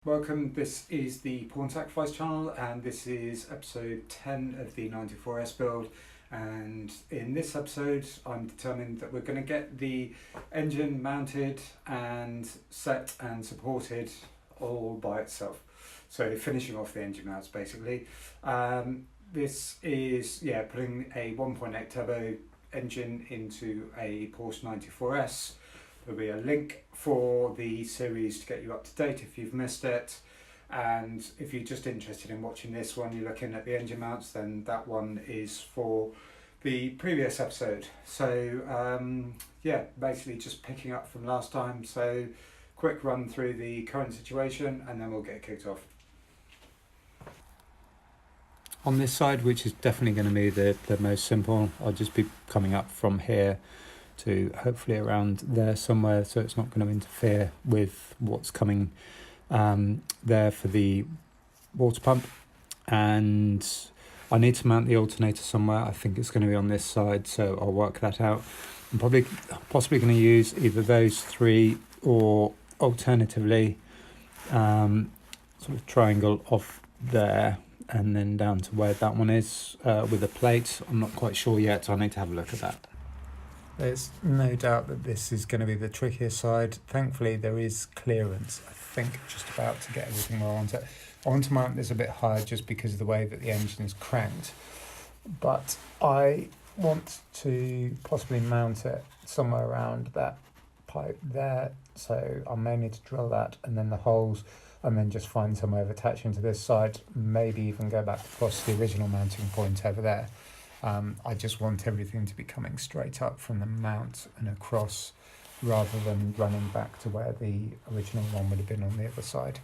Welcome, this is the Pawn Sacrifice channel and this is episode 10 of the 94S build, and in this episode I'm determined that we're going to get the engine mounted and set and supported all by itself. So finishing off the engine mounts basically. This is putting a 1.8 turbo engine into a Porsche 94S. There'll be a link for the series to get you up to date if you've missed it, and if you're just interested in watching this one, you're looking at the engine mounts, then that one is for the previous episode. So basically just picking up from last time, so quick run through the current situation and then we'll get kicked off. On this side, which is definitely going to be the most simple, I'll just be coming up from here to hopefully around there somewhere, so it's not going to interfere with what's coming there for the water pump. And I need to mount the alternator somewhere. I think it's going to be on this side, so I'll work that out. I'm possibly going to use either those three, or alternatively sort of triangle off there and then down to where that one is with a plate. I'm not quite sure yet, so I need to have a look at that. There's no doubt that this is going to be the trickier side. Thankfully there is clearance, I think, just about to get everything where I want it. I want to mount this a bit higher just because of the way that the engine is cranked, but I want to possibly mount it somewhere around that pipe there, so I may need to drill that and then the holes, and then just find some way of attaching to this side, maybe even go back across the original mounting point over there. I just want everything to be coming straight up from the mount and across, rather than running back to where the original one would have been on the other side.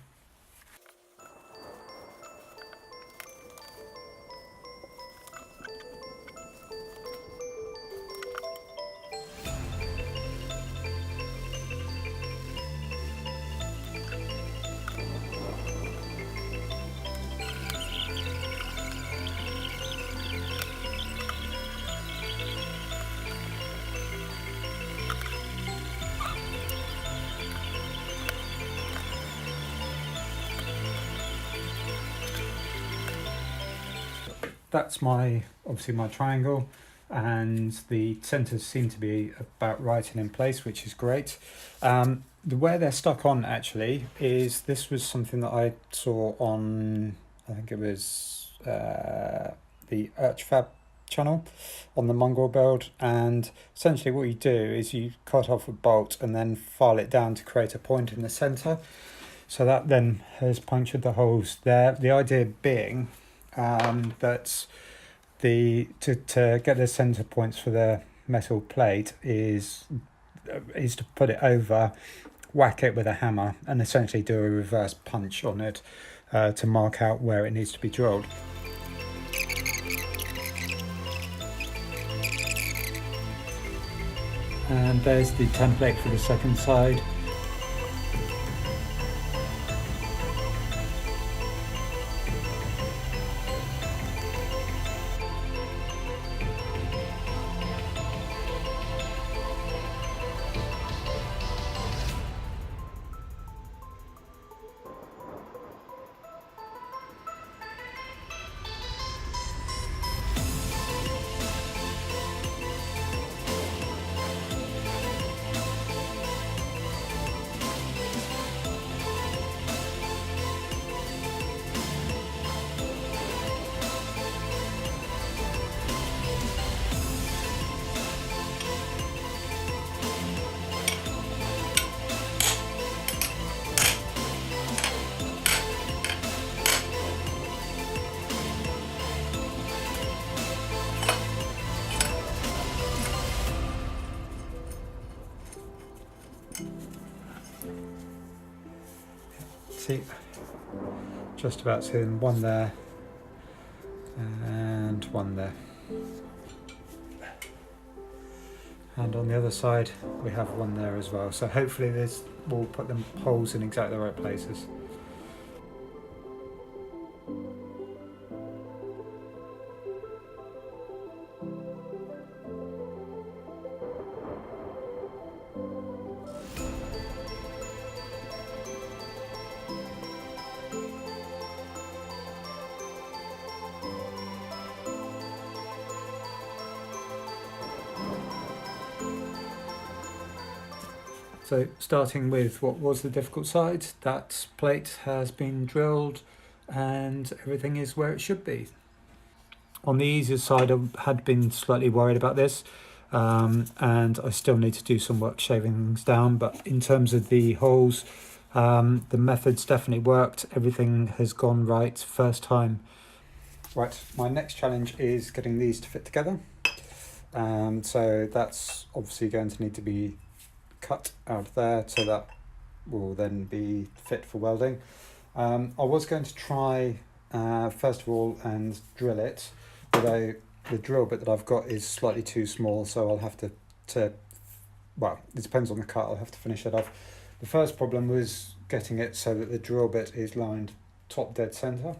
That's obviously my triangle, and the centres seem to be about right and in place, which is great. Where they're stuck on actually is, this was something that I saw on, I think it was the Fab channel on the mongrel build, and essentially what you do is you cut off a bolt and then file it down to create a point in the centre. So that then has punctured the holes there. The idea being that to get the center points for the metal plate is to put it over, whack it with a hammer, and essentially do a reverse punch on it to mark out where it needs to be drilled. And there's the template for the second side. See, just about seeing one there and one there, and on the other side we have one there as well, so hopefully this will put them holes in exactly the right places. So starting with what was the difficult side, that plate has been drilled and everything is where it should be. On the easier side, I had been slightly worried about this, and I still need to do some work shaving things down, but in terms of the holes, the methods definitely worked. Everything has gone right first time. Right, my next challenge is getting these to fit together. So that's obviously going to need to be cut out of there, so that will then be fit for welding. I was going to try first of all and drill it, although the drill bit that I've got is slightly too small, so I'll have to well, it depends on the cut, I'll have to finish it off. The first problem was getting it so that the drill bit is lined top dead centre.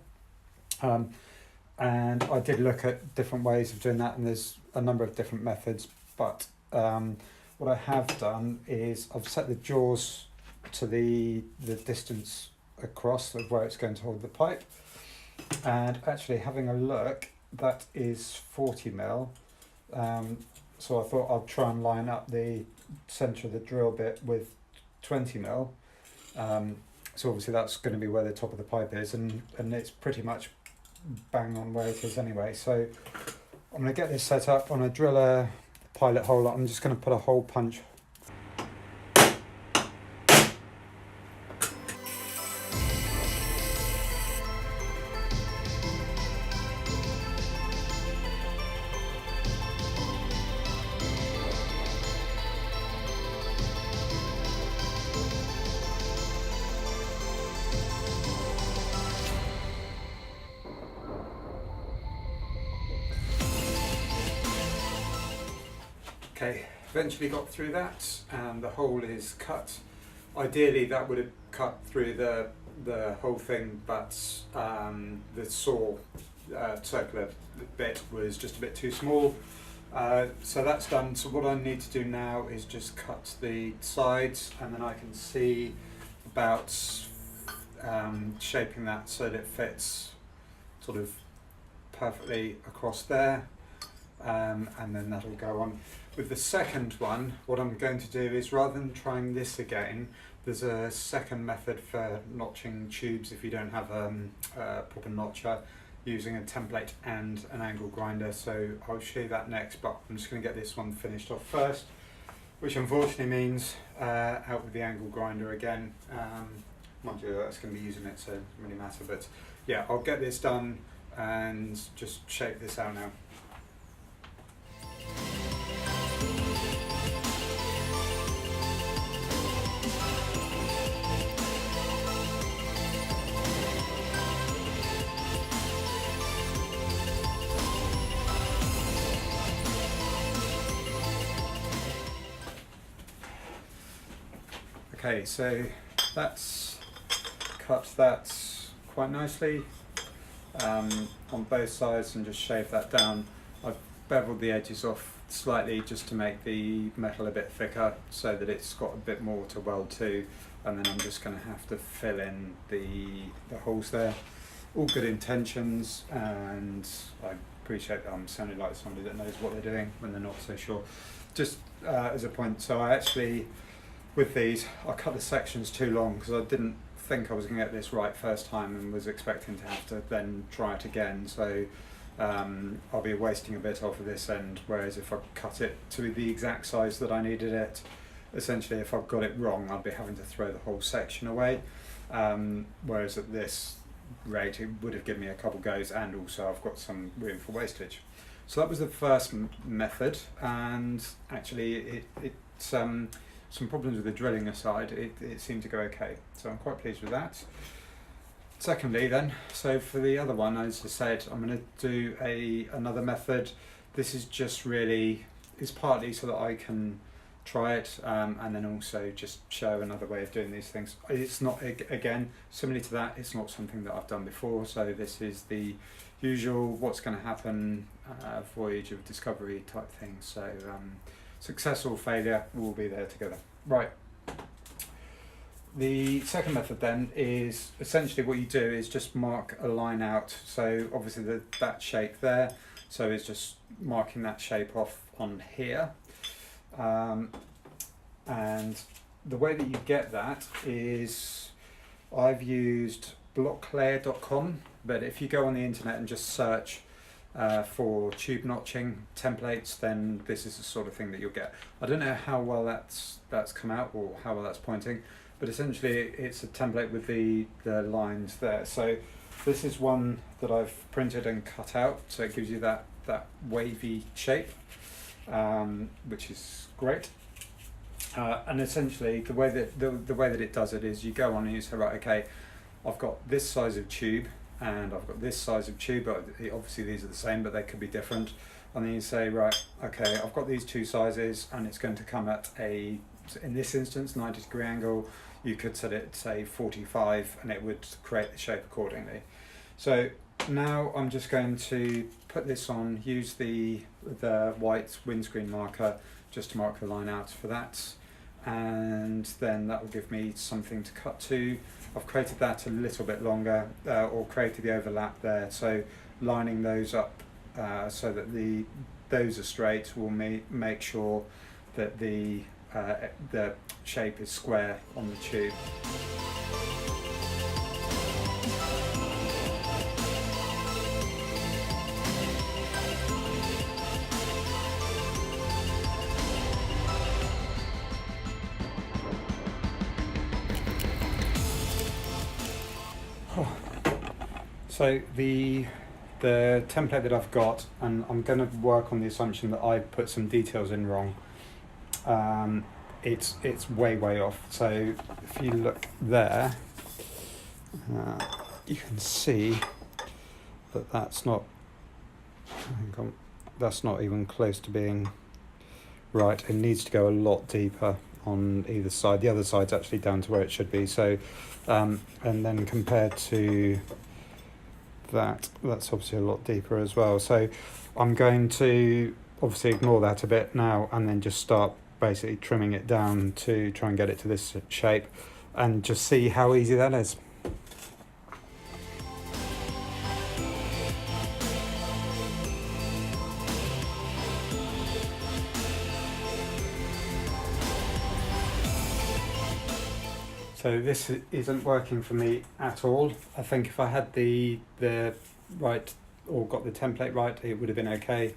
And I did look at different ways of doing that, and there's a number of different methods, but what I have done is I've set the jaws to the distance across of where it's going to hold the pipe, and actually having a look, that is 40 mil. So I thought I'd try and line up the centre of the drill bit with 20 mil. So obviously that's going to be where the top of the pipe is, and it's pretty much bang on where it is anyway. So I'm going to get this set up on a driller pilot hole. I'm just going to put a hole punch. Okay, eventually got through that, and the hole is cut. Ideally that would have cut through the whole thing, but the saw circular bit was just a bit too small. So that's done. So what I need to do now is just cut the sides, and then I can see about shaping that so that it fits sort of perfectly across there, and then that'll go on. With the second one, what I'm going to do is, rather than trying this again, there's a second method for notching tubes if you don't have a proper notcher, using a template and an angle grinder. So I'll show you that next, but I'm just going to get this one finished off first, which unfortunately means out with the angle grinder again. Mind you, that's going to be using it, so it doesn't really matter, but yeah, I'll get this done and just shape this out now. Okay, so that's cut that quite nicely on both sides and just shaved that down. I've beveled the edges off slightly just to make the metal a bit thicker so that it's got a bit more to weld to, and then I'm just going to have to fill in the holes there. All good intentions, and I appreciate that I'm sounding like somebody that knows what they're doing when they're not so sure. Just as a point, so I actually, with these, I cut the sections too long because I didn't think I was going to get this right first time and was expecting to have to then try it again. So I'll be wasting a bit off of this end, whereas if I cut it to the exact size that I needed it, essentially if I've got it wrong, I'll be having to throw the whole section away. Whereas at this rate, it would have given me a couple goes, and also I've got some room for wastage. So that was the first method, and actually it's some problems with the drilling aside, it seemed to go okay. So I'm quite pleased with that. Secondly then, so for the other one, as I said, I'm going to do another method. This is just really, it's partly so that I can try it, and then also just show another way of doing these things. It's not, again, similar to that, it's not something that I've done before, so this is the usual what's going to happen voyage of discovery type thing. So success or failure, we'll be there together. Right. The second method then is essentially what you do is just mark a line out. So obviously that shape there, so it's just marking that shape off on here. And the way that you get that is I've used blocklayer.com, but if you go on the internet and just search for tube notching templates, then this is the sort of thing that you'll get. I don't know how well that's come out or how well that's pointing, but essentially it's a template with the lines there. So this is one that I've printed and cut out, so it gives you that wavy shape, which is great. And essentially the way that it does it is you go on and you say, right, okay, I've got this size of tube and I've got this size of tube, but obviously these are the same, but they could be different. And then you say, right, okay, I've got these two sizes and it's going to come at in this instance, 90-degree angle. You could set it, say, 45, and it would create the shape accordingly. So now I'm just going to put this on, use the white windscreen marker just to mark the line out for that, and then that will give me something to cut to. I've created that a little bit longer, or created the overlap there, so lining those up so that those are straight will make sure that the shape is square on the tube. So the template that I've got, and I'm going to work on the assumption that I put some details in wrong. It's way off. So if you look there, you can see that that's not even close to being right. It needs to go a lot deeper on either side. The other side's actually down to where it should be. So and then compared to that's obviously a lot deeper as well. So I'm going to obviously ignore that a bit now and then just start basically trimming it down to try and get it to this shape and just see how easy that is. So this isn't working for me at all. I think if I had the right, or got the template right, it would have been okay,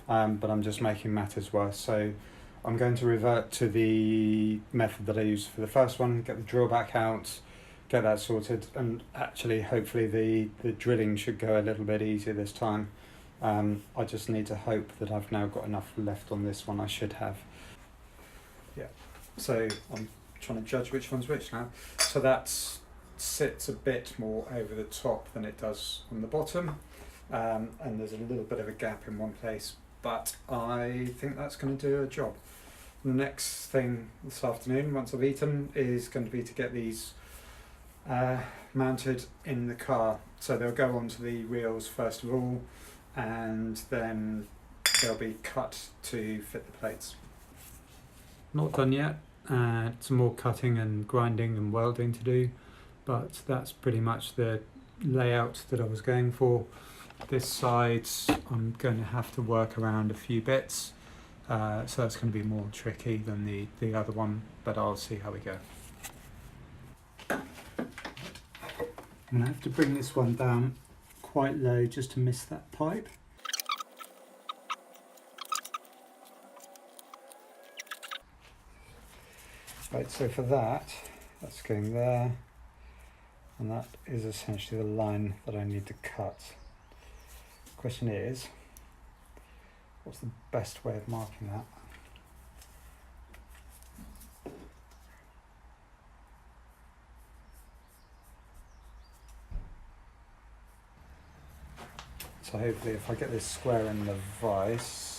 but I'm just making matters worse. So I'm going to revert to the method that I used for the first one, get the drill back out, get that sorted, and actually hopefully the drilling should go a little bit easier this time. I just need to hope that I've now got enough left on this one. I should have. Yeah, so I'm trying to judge which one's which now. So that sits a bit more over the top than it does on the bottom, and there's a little bit of a gap in one place, but I think that's going to do a job. The next thing this afternoon, once I've eaten, is going to be to get these mounted in the car. So they'll go onto the wheels first of all, and then they'll be cut to fit the plates. Not done yet. Some more cutting and grinding and welding to do, but that's pretty much the layout that I was going for. This side I'm going to have to work around a few bits, so that's going to be more tricky than the other one, but I'll see how we go. I'm going to have to bring this one down quite low just to miss that pipe. Right, so for that's going there, and that is essentially the line that I need to cut. The question is, what's the best way of marking that? So hopefully if I get this square in the vise,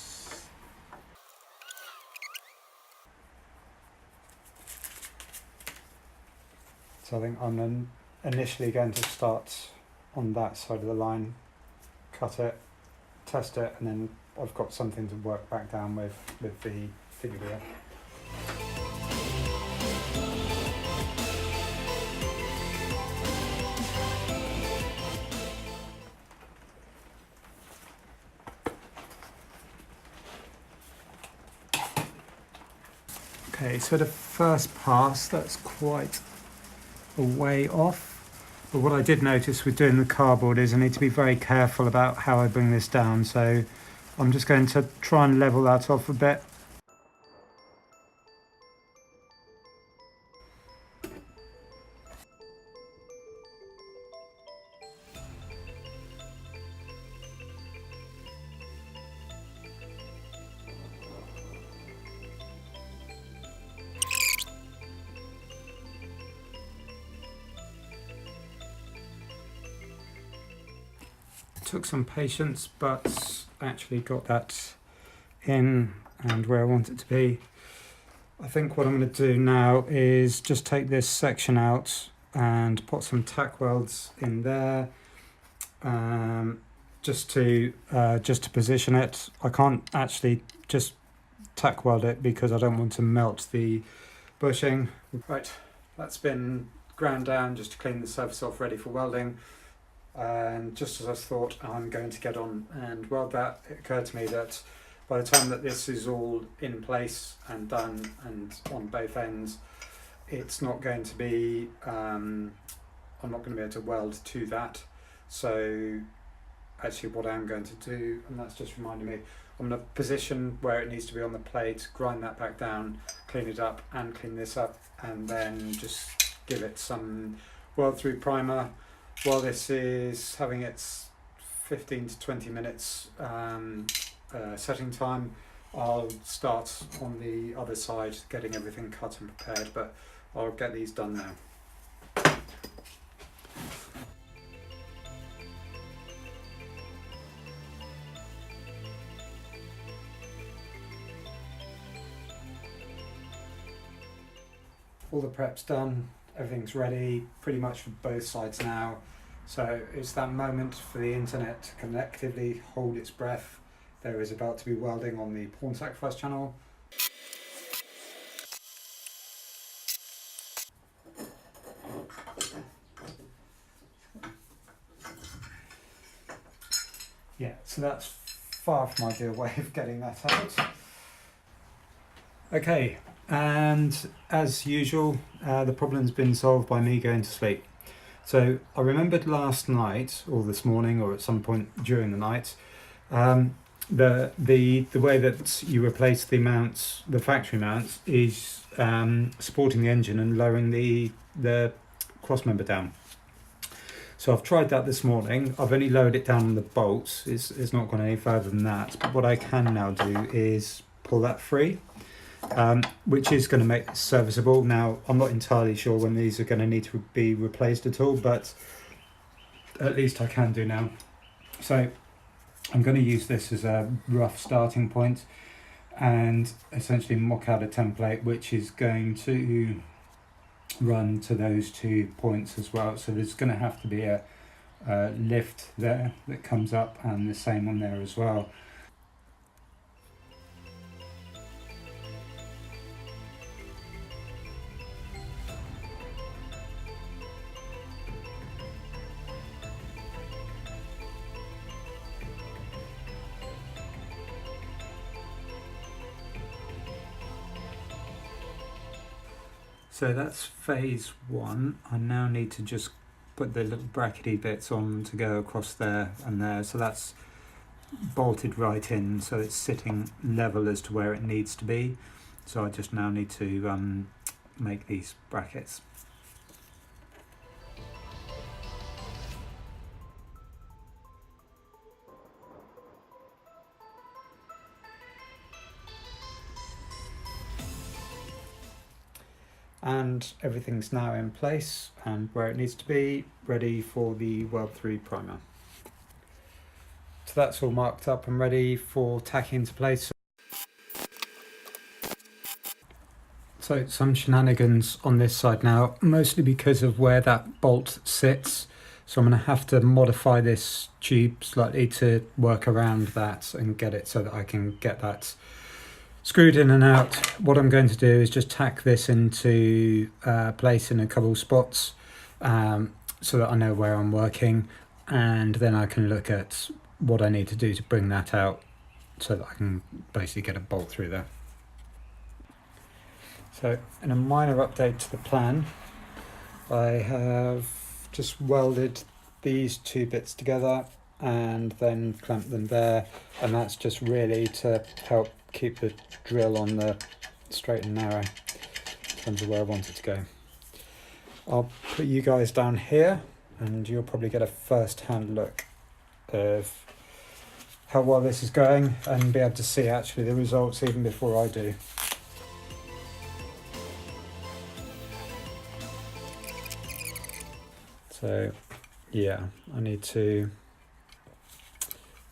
so I think I'm initially going to start on that side of the line, cut it, test it, and then I've got something to work back down with the figure wheel. Okay, so the first pass, that's quite a way off. But what I did notice with doing the cardboard is I need to be very careful about how I bring this down. So I'm just going to try and level that off a bit. Took some patience, but actually got that in and where I want it to be. I think what I'm going to do now is just take this section out and put some tack welds in there, just to position it. I can't actually just tack weld it because I don't want to melt the bushing. Right, that's been ground down just to clean the surface off, ready for welding. And just as I thought I'm going to get on and weld that, it occurred to me that by the time that this is all in place and done and on both ends, it's not going to be, I'm not going to be able to weld to that. So actually what I'm going to do, and that's just reminded me, I'm going to position where it needs to be on the plate, grind that back down, clean it up and clean this up, and then just give it some weld through primer. While this is having its 15 to 20 minutes setting time, I'll start on the other side getting everything cut and prepared, but I'll get these done now. All the prep's done, everything's ready pretty much for both sides now. So it's that moment for the internet to collectively hold its breath. There is about to be welding on the porn sacrifice channel. Yeah, so that's far from ideal way of getting that out. Okay, and as usual, the problem's been solved by me going to sleep. So I remembered last night, or this morning, or at some point during the night, the way that you replace the mounts, the factory mounts, is supporting the engine and lowering the cross member down. So I've tried that this morning. I've only lowered it down on the bolts. It's not gone any further than that. But what I can now do is pull that free, which is going to make this serviceable. Now, I'm not entirely sure when these are going to need to be replaced at all, but at least I can do now. So I'm going to use this as a rough starting point and essentially mock out a template which is going to run to those 2 points as well. So there's going to have to be a lift there that comes up, and the same on there as well. So that's phase one. I now need to just put the little brackety bits on to go across there and there. So that's bolted right in, so it's sitting level as to where it needs to be. So I just now need to make these brackets. And everything's now in place and where it needs to be, ready for the weld through primer. So that's all marked up and ready for tacking into place. So some shenanigans on this side now, mostly because of where that bolt sits. So I'm going to have to modify this tube slightly to work around that and get it so that I can get that screwed in and out. What I'm going to do is just tack this into place in a couple of spots so that I know where I'm working, and then I can look at what I need to do to bring that out so that I can basically get a bolt through there. So, in a minor update to the plan, I have just welded these two bits together and then clamped them there, and that's just really to help keep the drill on the straight and narrow in terms of where I want it to go. I'll put you guys down here and you'll probably get a first-hand look of how well this is going and be able to see actually the results even before I do. So yeah, I need to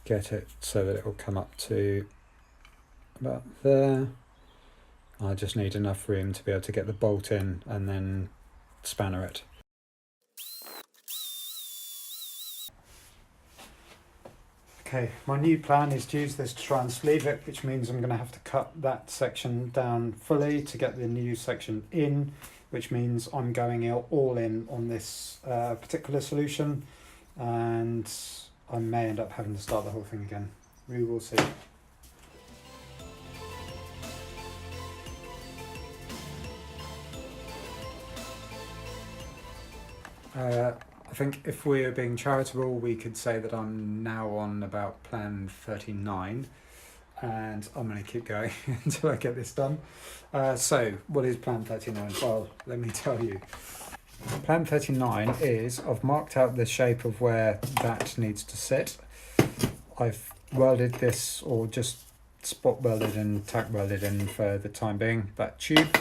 get it so that it will come up to about there. I just need enough room to be able to get the bolt in and then spanner it. Okay, my new plan is to use this to try and sleeve it, which means I'm going to have to cut that section down fully to get the new section in, which means I'm going all in on this particular solution, and I may end up having to start the whole thing again. We will see. I think if we're being charitable, we could say that I'm now on about plan 39, and I'm going to keep going until I get this done. So, what is plan 39? Well, let me tell you. Plan 39 is, I've marked out the shape of where that needs to sit. I've welded this, or just spot welded and tack welded in for the time being, that tube,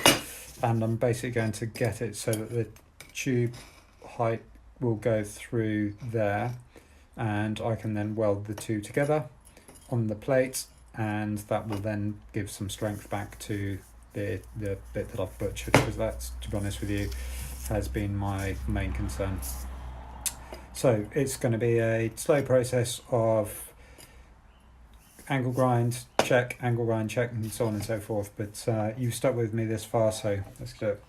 and I'm basically going to get it so that the tube height will go through there, and I can then weld the two together on the plate, and that will then give some strength back to the bit that I've butchered, because that's, to be honest with you, has been my main concern. So it's going to be a slow process of angle grind check, and so on and so forth, but you've stuck with me this far, so let's do it.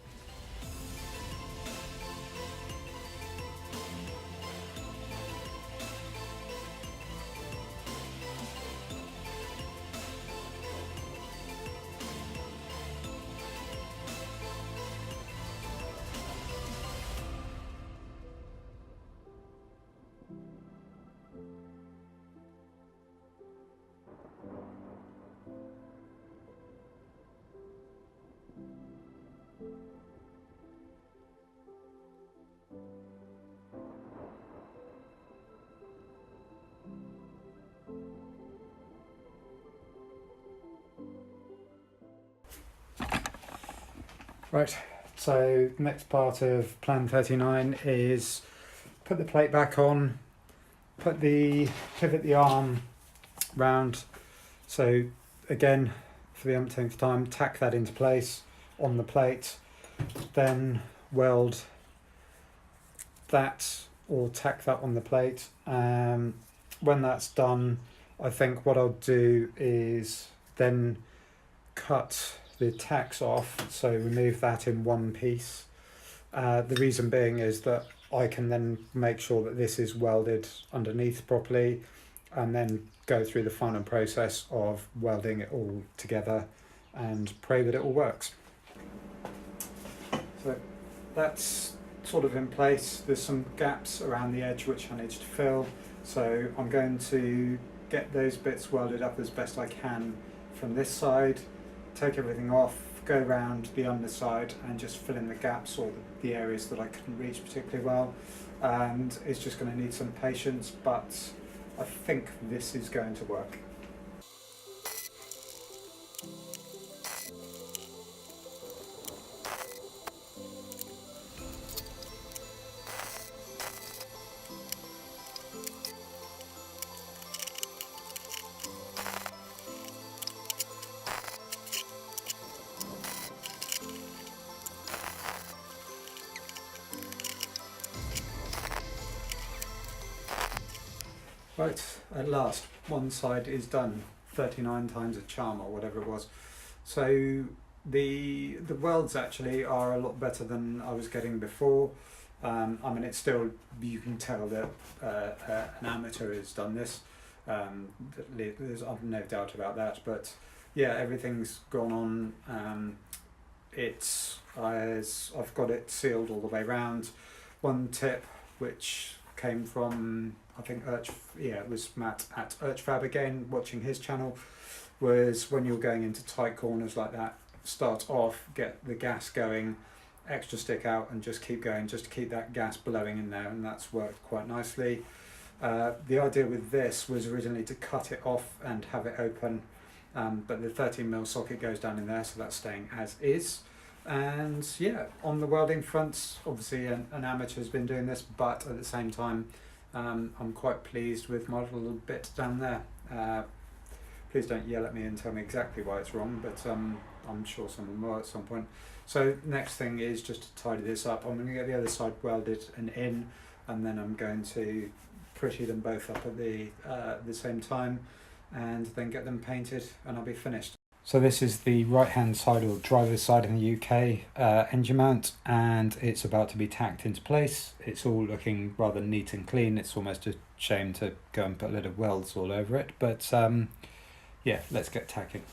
Right, so the next part of plan 39 is put the plate back on, pivot the arm round, so again for the umpteenth time, tack that into place on the plate, then weld that or tack that on the plate. When that's done, I think what I'll do is then cut the tacks off, so remove that in one piece. The reason being is that I can then make sure that this is welded underneath properly, and then go through the final process of welding it all together and pray that it all works. So that's sort of in place. There's some gaps around the edge which I need to fill, so I'm going to get those bits welded up as best I can from this side, take everything off, go around the underside and just fill in the gaps or the areas that I couldn't reach particularly well, and it's just going to need some patience, but I think this is going to work. Right, at last, one side is done, 39 times a charm or whatever it was. So the welds actually are a lot better than I was getting before. I mean, it's still, you can tell that an amateur has done this. There's I've no doubt about that, but yeah, everything's gone on I've got it sealed all the way round. One tip which came from, I think it was Matt at Fabricating, watching his channel, was when you're going into tight corners like that, start off, get the gas going, extra stick out, and just keep going, just to keep that gas blowing in there, and that's worked quite nicely. The idea with this was originally to cut it off and have it open, but the 13mm socket goes down in there, so that's staying as is. And yeah, on the welding front, obviously an amateur has been doing this, but at the same time, I'm quite pleased with my little bit down there. Please don't yell at me and tell me exactly why it's wrong, but I'm sure someone will at some point. So next thing is just to tidy this up. I'm going to get the other side welded and in, and then I'm going to pretty them both up at the same time, and then get them painted, and I'll be finished. So this is the right hand side, or driver's side in the UK, engine mount, and it's about to be tacked into place. It's all looking rather neat and clean. It's almost a shame to go and put a load of welds all over it, but yeah, let's get tacking.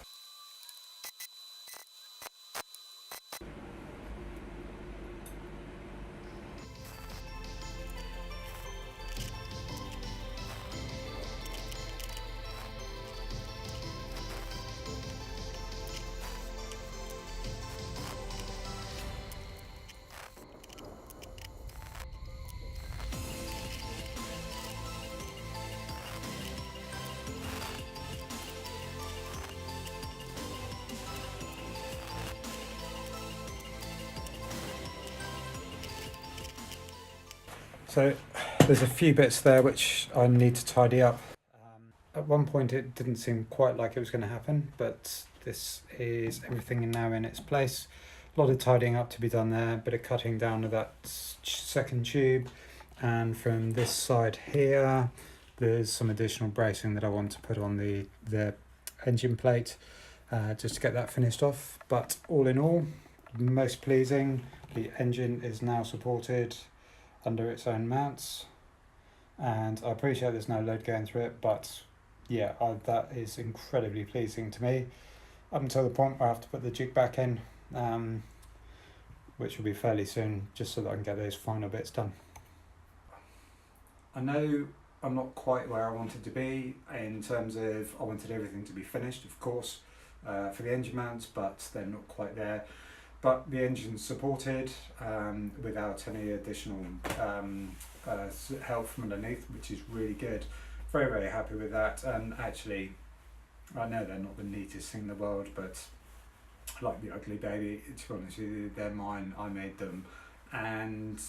So there's a few bits there which I need to tidy up. At one point it didn't seem quite like it was going to happen, but this is everything now in its place. A lot of tidying up to be done there, a bit of cutting down of that second tube, and from this side here there's some additional bracing that I want to put on the engine plate, just to get that finished off. But all in all, most pleasing. The engine is now supported under its own mounts, and I appreciate there's no load going through it, but yeah, that is incredibly pleasing to me, up until the point where I have to put the jig back in, which will be fairly soon, just so that I can get those final bits done. I know I'm not quite where I wanted to be in terms of, I wanted everything to be finished, of course, for the engine mounts, but they're not quite there. But the engine's supported without any additional help from underneath, which is really good. Very, very happy with that. And actually, I know they're not the neatest thing in the world, but like the ugly baby, to be honest with you, they're mine, I made them. And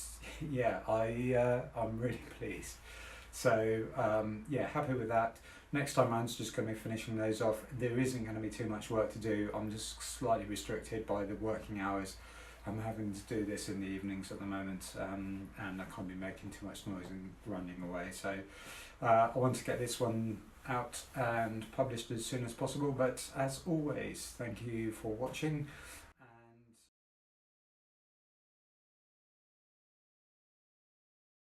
yeah, I'm really pleased. So yeah, happy with that. Next time around, just going to be finishing those off. There isn't going to be too much work to do. I'm just slightly restricted by the working hours. I'm having to do this in the evenings at the moment, and I can't be making too much noise and running away. So I want to get this one out and published as soon as possible. But as always, thank you for watching.